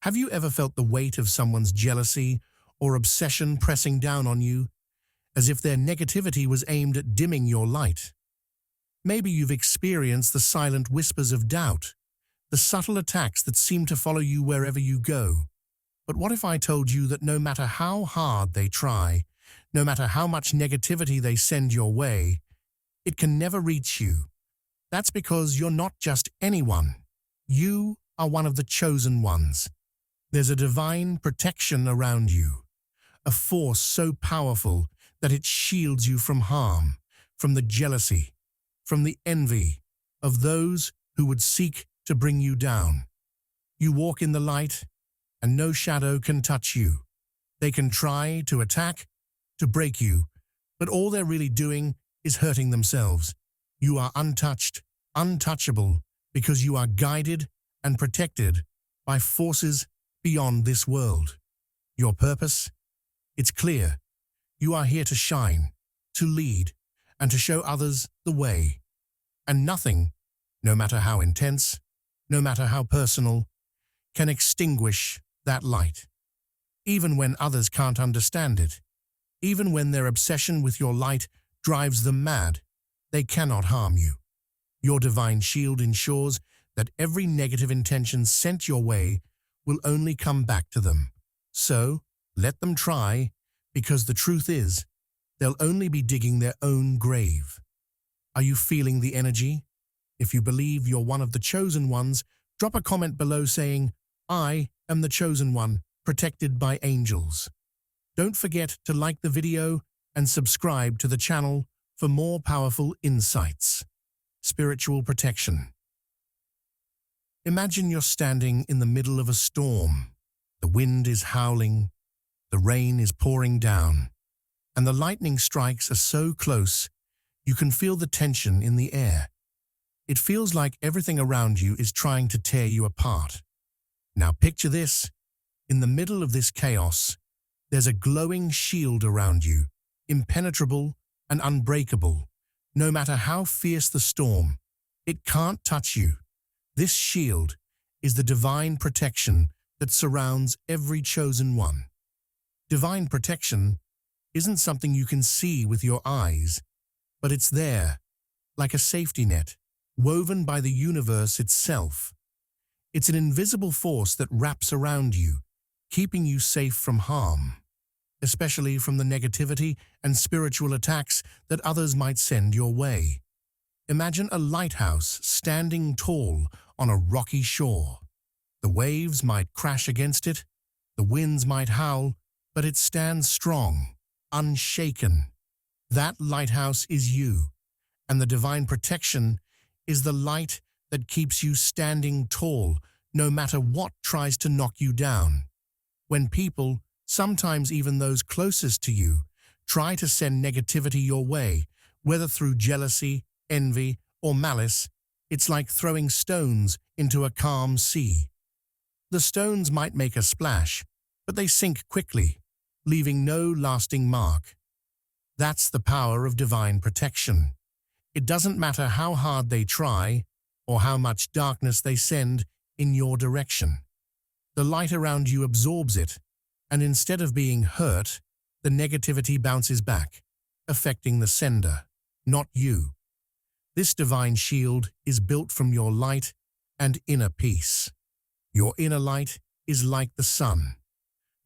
Have you ever felt the weight of someone's jealousy or obsession pressing down on you, as if their negativity was aimed at dimming your light? Maybe you've experienced the silent whispers of doubt, the subtle attacks that seem to follow you wherever you go. But what if I told you that no matter how hard they try, no matter how much negativity they send your way, it can never reach you? That's because you're not just anyone. You are one of the chosen ones. There's a divine protection around you, a force so powerful that it shields you from harm, from the jealousy, from the envy of those who would seek to bring you down. You walk in the light, and no shadow can touch you. They can try to attack, to break you, but all they're really doing is hurting themselves. You are untouched, untouchable, because you are guided and protected by forces beyond this world. Your purpose? It's clear. You are here to shine, to lead, and to show others the way. And nothing, no matter how intense, no matter how personal, can extinguish that light. Even when others can't understand it, even when their obsession with your light drives them mad, they cannot harm you. Your divine shield ensures that every negative intention sent your way will only come back to them. So, let them try, because the truth is, they'll only be digging their own grave. Are you feeling the energy? If you believe you're one of the chosen ones, drop a comment below saying, "I am the chosen one, protected by angels." Don't forget to like the video and subscribe to the channel for more powerful insights. Spiritual protection. Imagine you're standing in the middle of a storm. The wind is howling, the rain is pouring down, and the lightning strikes are so close you can feel the tension in the air. It feels like everything around you is trying to tear you apart. Now picture this. In the middle of this chaos, there's a glowing shield around you, impenetrable and unbreakable. No matter how fierce the storm, it can't touch you. This shield is the divine protection that surrounds every chosen one. Divine protection isn't something you can see with your eyes, but it's there, like a safety net, woven by the universe itself. It's an invisible force that wraps around you, keeping you safe from harm, especially from the negativity and spiritual attacks that others might send your way. Imagine a lighthouse standing tall on a rocky shore. The waves might crash against it, the winds might howl, but it stands strong, unshaken. That lighthouse is you, and the divine protection is the light that keeps you standing tall no matter what tries to knock you down. When people, sometimes even those closest to you, try to send negativity your way, whether through jealousy, envy, or malice, it's like throwing stones into a calm sea. The stones might make a splash, but they sink quickly, leaving no lasting mark. That's the power of divine protection. It doesn't matter how hard they try or how much darkness they send in your direction. The light around you absorbs it, and instead of being hurt, the negativity bounces back, affecting the sender, not you. This divine shield is built from your light and inner peace. Your inner light is like the sun.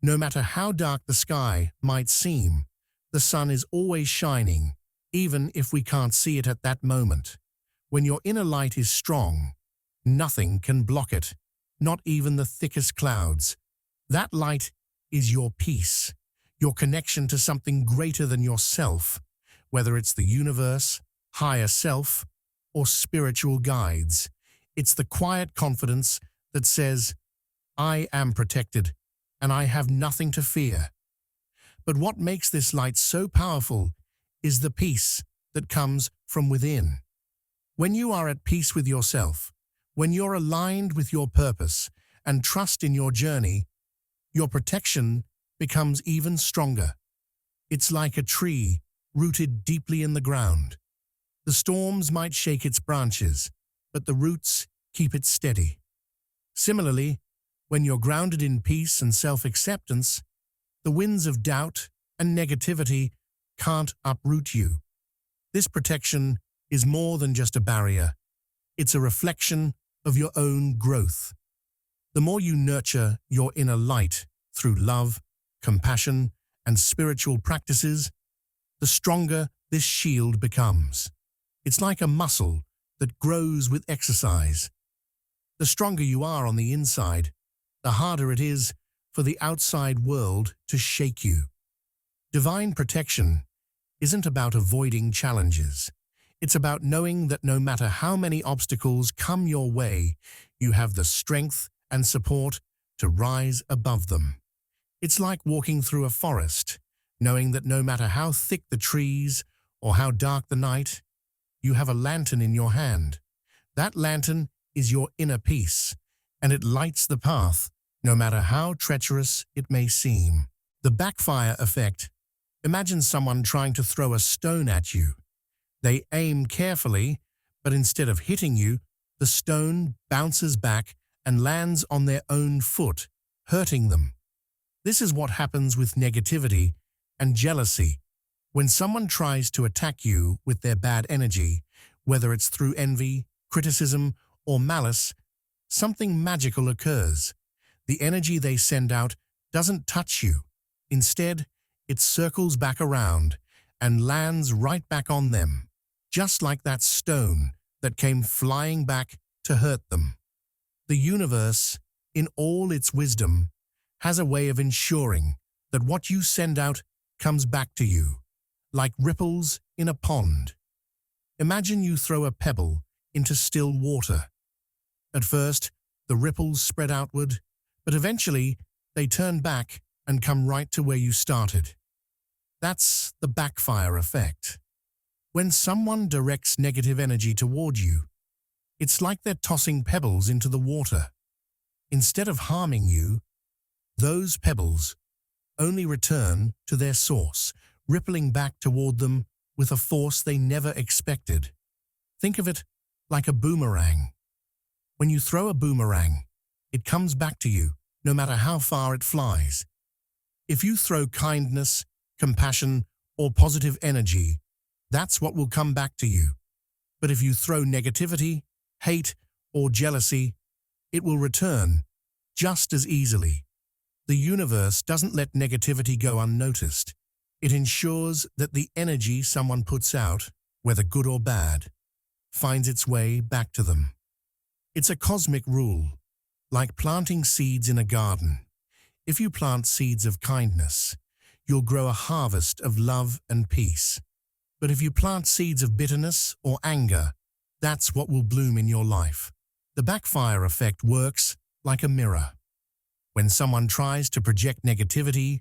No matter how dark the sky might seem, the sun is always shining, even if we can't see it at that moment. When your inner light is strong, nothing can block it, not even the thickest clouds. That light is your peace, your connection to something greater than yourself, whether it's the universe, higher self, or spiritual guides. It's the quiet confidence that says, "I am protected, and I have nothing to fear." But what makes this light so powerful is the peace that comes from within. When you are at peace with yourself, when you're aligned with your purpose and trust in your journey, your protection becomes even stronger. It's like a tree rooted deeply in the ground. The storms might shake its branches, but the roots keep it steady. Similarly, When you're grounded in peace and self-acceptance, the winds of doubt and negativity can't uproot you. This protection is more than just a barrier. It's a reflection of your own growth. The more you nurture your inner light through love, compassion, and spiritual practices, the stronger this shield becomes. It's like a muscle that grows with exercise. The stronger you are on the inside, the harder it is for the outside world to shake you. Divine protection isn't about avoiding challenges. It's about knowing that no matter how many obstacles come your way, you have the strength and support to rise above them. It's like walking through a forest, knowing that no matter how thick the trees or how dark the night, you have a lantern in your hand. That lantern is your inner peace, and it lights the path, no matter how treacherous it may seem. The backfire effect. Imagine someone trying to throw a stone at you. They aim carefully, but instead of hitting you, the stone bounces back and lands on their own foot, hurting them. This is what happens with negativity and jealousy. When someone tries to attack you with their bad energy, whether it's through envy, criticism, or malice, something magical occurs. The energy they send out doesn't touch you. Instead, it circles back around and lands right back on them, just like that stone that came flying back to hurt them. The universe, in all its wisdom, has a way of ensuring that what you send out comes back to you, like ripples in a pond. Imagine you throw a pebble into still water. At first, the ripples spread outward, but eventually they turn back and come right to where you started. That's the backfire effect. When someone directs negative energy toward you, it's like they're tossing pebbles into the water. Instead of harming you, those pebbles only return to their source, rippling back toward them with a force they never expected. Think of it like a boomerang. When you throw a boomerang, it comes back to you, no matter how far it flies. If you throw kindness, compassion, or positive energy, that's what will come back to you. But if you throw negativity, hate, or jealousy, it will return just as easily. The universe doesn't let negativity go unnoticed. It ensures that the energy someone puts out, whether good or bad, finds its way back to them. It's a cosmic rule, like planting seeds in a garden. If you plant seeds of kindness, you'll grow a harvest of love and peace. But if you plant seeds of bitterness or anger, that's what will bloom in your life. The backfire effect works like a mirror. When someone tries to project negativity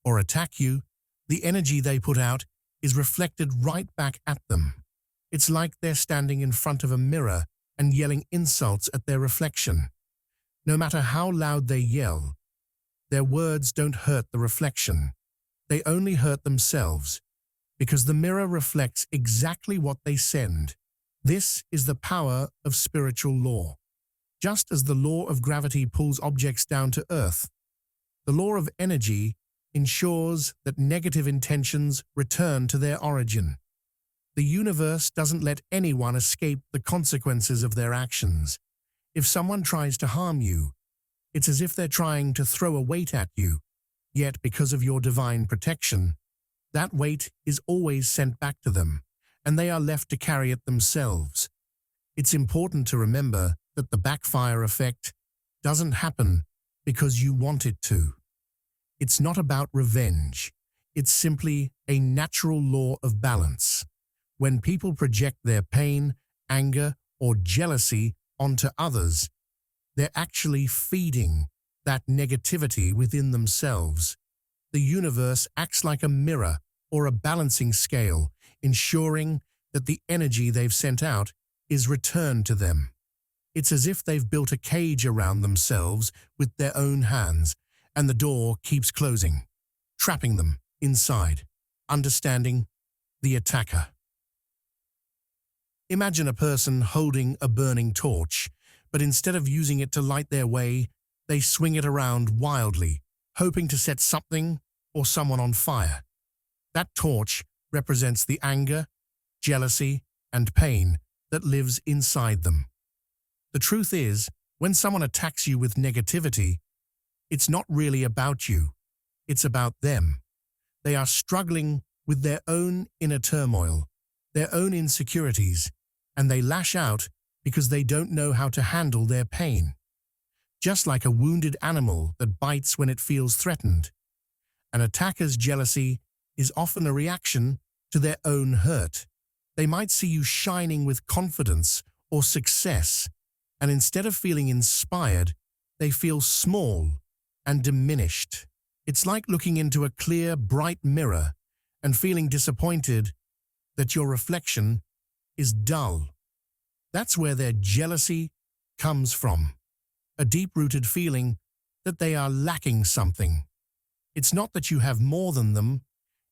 or attack you, the energy they put out is reflected right back at them. It's like they're standing in front of a mirror and yelling insults at their reflection. No matter how loud they yell, their words don't hurt the reflection. They only hurt themselves, because the mirror reflects exactly what they send. This is the power of spiritual law. Just as the law of gravity pulls objects down to earth, the law of energy ensures that negative intentions return to their origin. The universe doesn't let anyone escape the consequences of their actions. If someone tries to harm you, it's as if they're trying to throw a weight at you. Yet, because of your divine protection, that weight is always sent back to them, and they are left to carry it themselves. It's important to remember that the backfire effect doesn't happen because you want it to. It's not about revenge. It's simply a natural law of balance. When people project their pain, anger, or jealousy onto others, they're actually feeding that negativity within themselves. The universe acts like a mirror or a balancing scale, ensuring that the energy they've sent out is returned to them. It's as if they've built a cage around themselves with their own hands, and the door keeps closing, trapping them inside. Understanding the attacker. Imagine a person holding a burning torch, but instead of using it to light their way, They swing it around wildly, hoping to set something or someone on fire. That torch represents the anger, jealousy, and pain that lives inside them. The truth is, when someone attacks you with negativity, it's not really about you. It's about them. They are struggling with their own inner turmoil, their own insecurities, and they lash out because they don't know how to handle their pain. Just like a wounded animal that bites when it feels threatened, an attacker's jealousy is often a reaction to their own hurt. They might see you shining with confidence or success, and instead of feeling inspired, they feel small and diminished. It's like looking into a clear, bright mirror and feeling disappointed that your reflection is dull. That's where their jealousy comes from, a deep-rooted feeling that they are lacking something. It's not that you have more than them,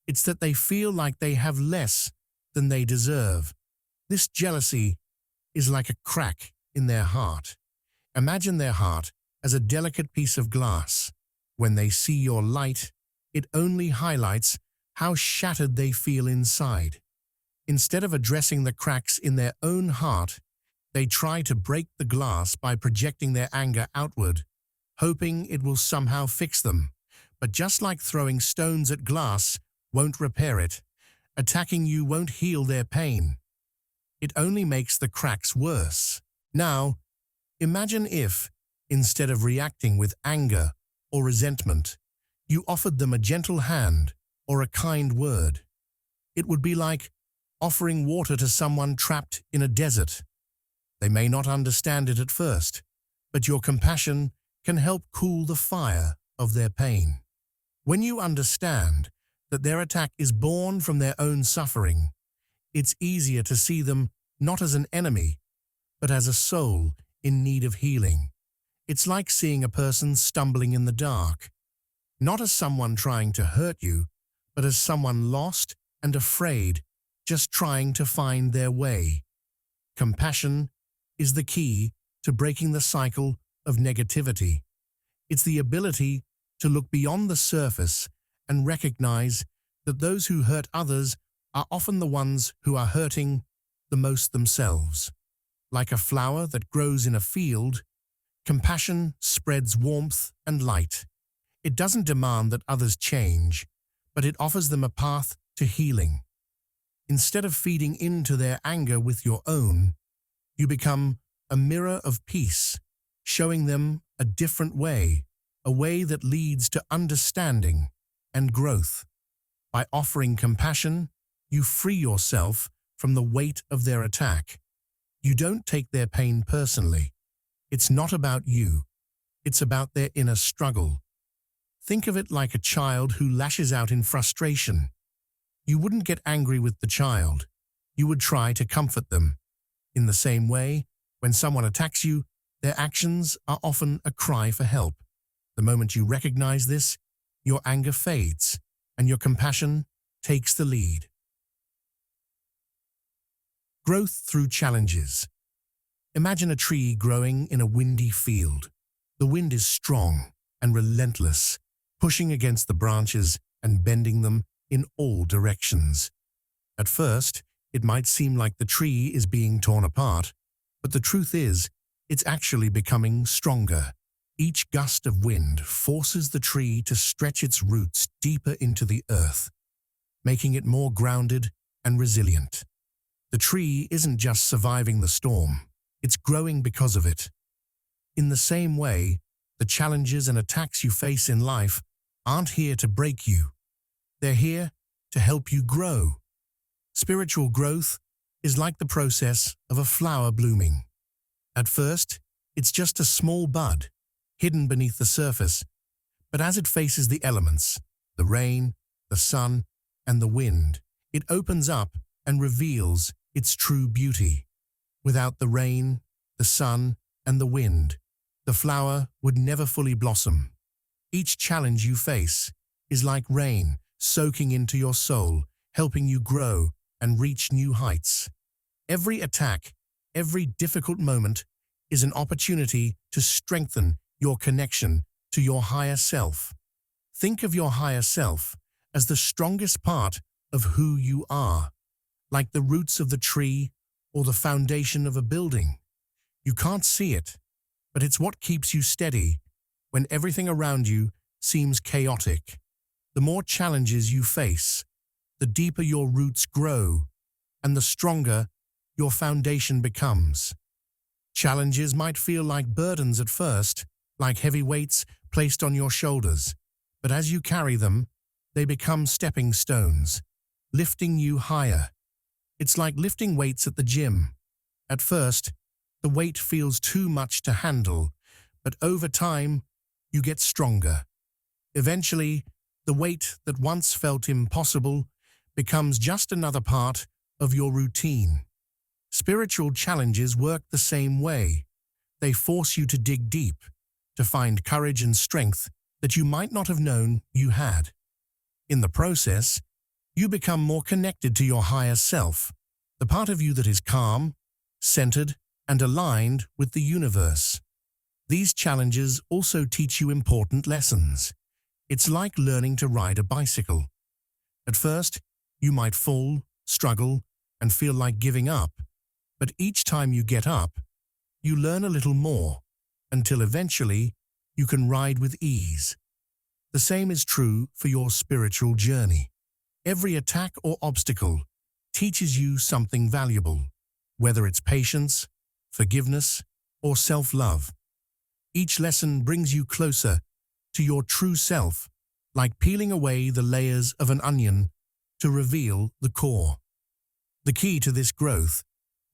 it's that they feel like they have less than they deserve. This jealousy is like a crack in their heart. Imagine their heart as a delicate piece of glass. When they see your light, it only highlights how shattered they feel inside. Instead of addressing the cracks in their own heart, they try to break the glass by projecting their anger outward, hoping it will somehow fix them. But just like throwing stones at glass won't repair it, attacking you won't heal their pain. It only makes the cracks worse. Now, imagine if, instead of reacting with anger or resentment, you offered them a gentle hand or a kind word. It would be like offering water to someone trapped in a desert. They may not understand it at first, but your compassion can help cool the fire of their pain. When you understand that their attack is born from their own suffering, it's easier to see them not as an enemy, but as a soul in need of healing. It's like seeing a person stumbling in the dark, not as someone trying to hurt you, but as someone lost and afraid, just trying to find their way. Compassion is the key to breaking the cycle of negativity. It's the ability to look beyond the surface and recognize that those who hurt others are often the ones who are hurting the most themselves. Like a flower that grows in a field, compassion spreads warmth and light. It doesn't demand that others change, but it offers them a path to healing. Instead of feeding into their anger with your own, you become a mirror of peace, showing them a different way, a way that leads to understanding and growth. By offering compassion, you free yourself from the weight of their attack. You don't take their pain personally. It's not about you. It's about their inner struggle. Think of it like a child who lashes out in frustration. You wouldn't get angry with the child. You would try to comfort them. In the same way, when someone attacks you, their actions are often a cry for help. The moment you recognize this, your anger fades, and your compassion takes the lead. Growth through challenges. Imagine a tree growing in a windy field. The wind is strong and relentless, pushing against the branches and bending them in all directions. At first, it might seem like the tree is being torn apart, but the truth is, it's actually becoming stronger. Each gust of wind forces the tree to stretch its roots deeper into the earth, making it more grounded and resilient. The tree isn't just surviving the storm, it's growing because of it. In the same way, the challenges and attacks you face in life aren't here to break you. They're here to help you grow. Spiritual growth is like the process of a flower blooming. At first, it's just a small bud, hidden beneath the surface, but as it faces the elements, the rain, the sun, and the wind, it opens up and reveals its true beauty. Without the rain, the sun, and the wind, the flower would never fully blossom. Each challenge you face is like rain soaking into your soul, helping you grow and reach new heights. Every attack, every difficult moment is an opportunity to strengthen your connection to your higher self. Think of your higher self as the strongest part of who you are, like the roots of the tree or the foundation of a building. You can't see it, but it's what keeps you steady when everything around you seems chaotic. The more challenges you face, the deeper your roots grow, and the stronger your foundation becomes. Challenges might feel like burdens at first, like heavy weights placed on your shoulders, but as you carry them, they become stepping stones, lifting you higher. It's like lifting weights at the gym. At first, the weight feels too much to handle, but over time, you get stronger. Eventually, the weight that once felt impossible becomes just another part of your routine. Spiritual challenges work the same way. They force you to dig deep, to find courage and strength that you might not have known you had. In the process, you become more connected to your higher self, the part of you that is calm, centered, and aligned with the universe. These challenges also teach you important lessons. It's like learning to ride a bicycle. At first, you might fall, struggle, and feel like giving up, but each time you get up, you learn a little more, until eventually you can ride with ease. The same is true for your spiritual journey. Every attack or obstacle teaches you something valuable, whether it's patience, forgiveness, or self-love. Each lesson brings you closer to your true self, like peeling away the layers of an onion to reveal the core. The key to this growth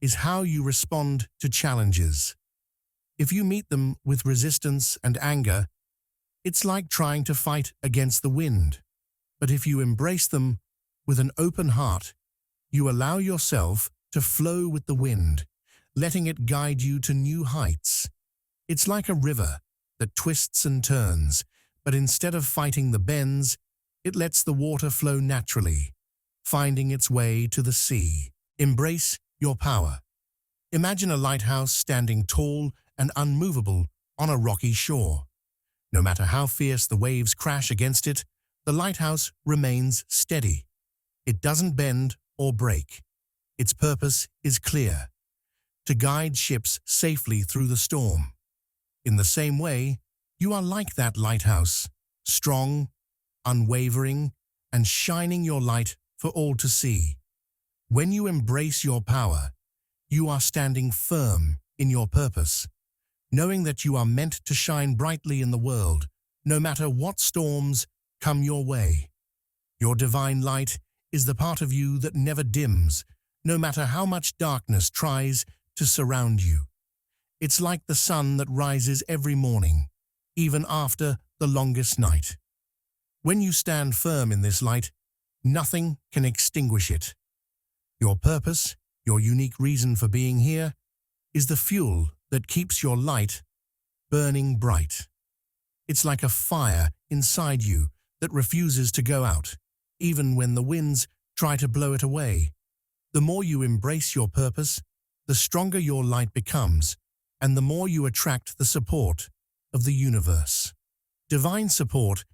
is how you respond to challenges. If you meet them with resistance and anger, it's like trying to fight against the wind. But if you embrace them with an open heart, you allow yourself to flow with the wind, letting it guide you to new heights. It's like a river that twists and turns, but instead of fighting the bends, it lets the water flow naturally, finding its way to the sea. Embrace your power. Imagine a lighthouse standing tall and unmovable on a rocky shore. No matter how fierce the waves crash against it, the lighthouse remains steady. It doesn't bend or break. Its purpose is clear: to guide ships safely through the storm. In the same way, you are like that lighthouse, strong, unwavering, and shining your light for all to see. When you embrace your power, you are standing firm in your purpose, knowing that you are meant to shine brightly in the world, no matter what storms come your way. Your divine light is the part of you that never dims, no matter how much darkness tries to surround you. It's like the sun that rises every morning, even after the longest night. When you stand firm in this light, nothing can extinguish it. Your purpose, your unique reason for being here, is the fuel that keeps your light burning bright. It's like a fire inside you that refuses to go out, even when the winds try to blow it away. The more you embrace your purpose, the stronger your light becomes, and the more you attract the support of the universe. Divine support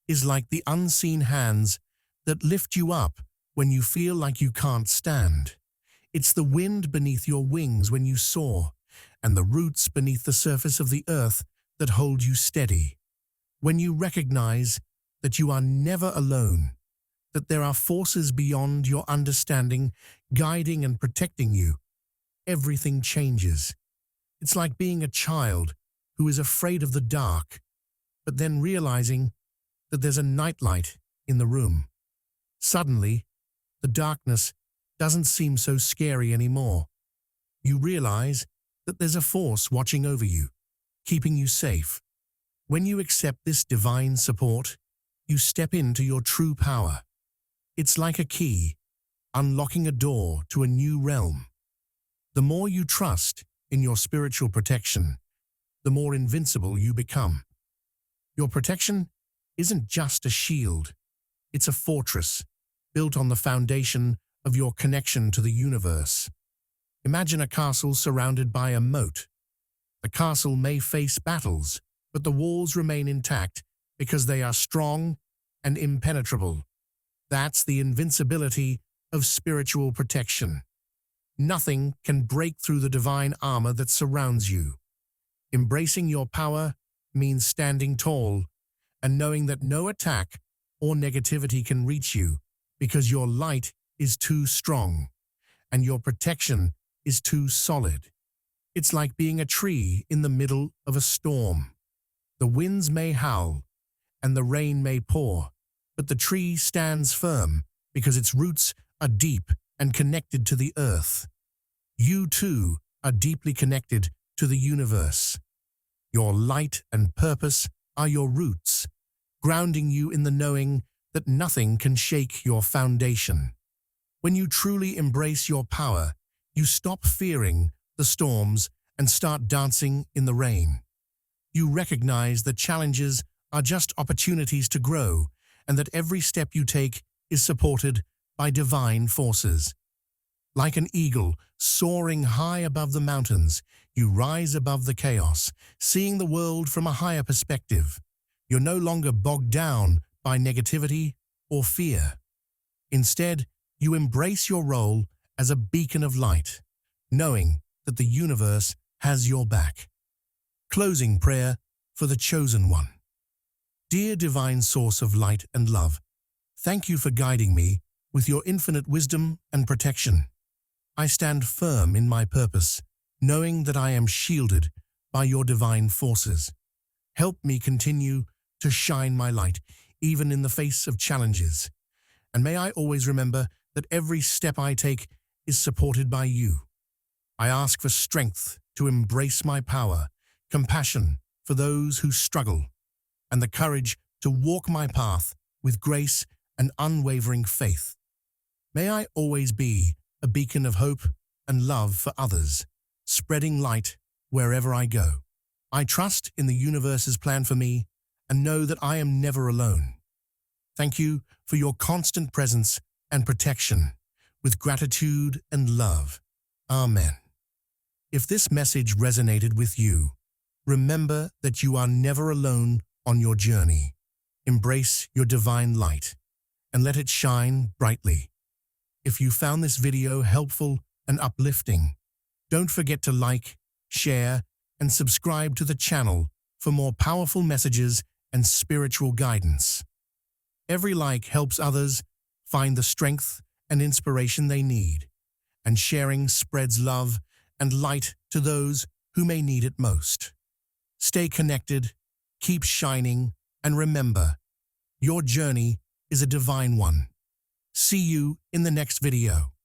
is like the unseen hands that lift you up when you feel like you can't stand. It's the wind beneath your wings when you soar, and the roots beneath the surface of the earth that hold you steady. When you recognize that you are never alone, that there are forces beyond your understanding guiding and protecting you, everything changes. It's like being a child who is afraid of the dark, but then realizing that there's a nightlight in the room. Suddenly, the darkness doesn't seem so scary anymore. You realize that there's a force watching over you, keeping you safe. When you accept this divine support, you step into your true power. It's like a key, unlocking a door to a new realm. The more you trust in your spiritual protection, the more invincible you become. Your protection isn't just a shield, it's a fortress built on the foundation of your connection to the universe. Imagine a castle surrounded by a moat. The castle may face battles, but the walls remain intact because they are strong and impenetrable. That's the invincibility of spiritual protection. Nothing can break through the divine armor that surrounds you. Embracing your power means standing tall and knowing that no attack or negativity can reach you because your light is too strong and your protection is too solid. It's like being a tree in the middle of a storm. The winds may howl and the rain may pour, but the tree stands firm because its roots are deep and connected to the earth. You too are deeply connected to the universe. Your light and purpose are your roots, grounding you in the knowing that nothing can shake your foundation. When you truly embrace your power, you stop fearing the storms and start dancing in the rain. You recognize that challenges are just opportunities to grow and that every step you take is supported by divine forces. Like an eagle soaring high above the mountains, you rise above the chaos, seeing the world from a higher perspective. You're no longer bogged down by negativity or fear. Instead, you embrace your role as a beacon of light, knowing that the universe has your back. Closing prayer for the chosen one. Dear divine source of light and love, thank you for guiding me with your infinite wisdom and protection. I stand firm in my purpose, knowing that I am shielded by your divine forces. Help me continue to shine my light, even in the face of challenges. And may I always remember that every step I take is supported by you. I ask for strength to embrace my power, compassion for those who struggle, and the courage to walk my path with grace and unwavering faith. May I always be a beacon of hope and love for others, spreading light wherever I go. I trust in the universe's plan for me and know that I am never alone. Thank you for your constant presence and protection, with gratitude and love. Amen. If this message resonated with you, remember that you are never alone on your journey. Embrace your divine light and let it shine brightly. If you found this video helpful and uplifting, don't forget to like, share, and subscribe to the channel for more powerful messages and spiritual guidance. Every like helps others find the strength and inspiration they need, and sharing spreads love and light to those who may need it most. Stay connected, keep shining, and remember, your journey is a divine one. See you in the next video.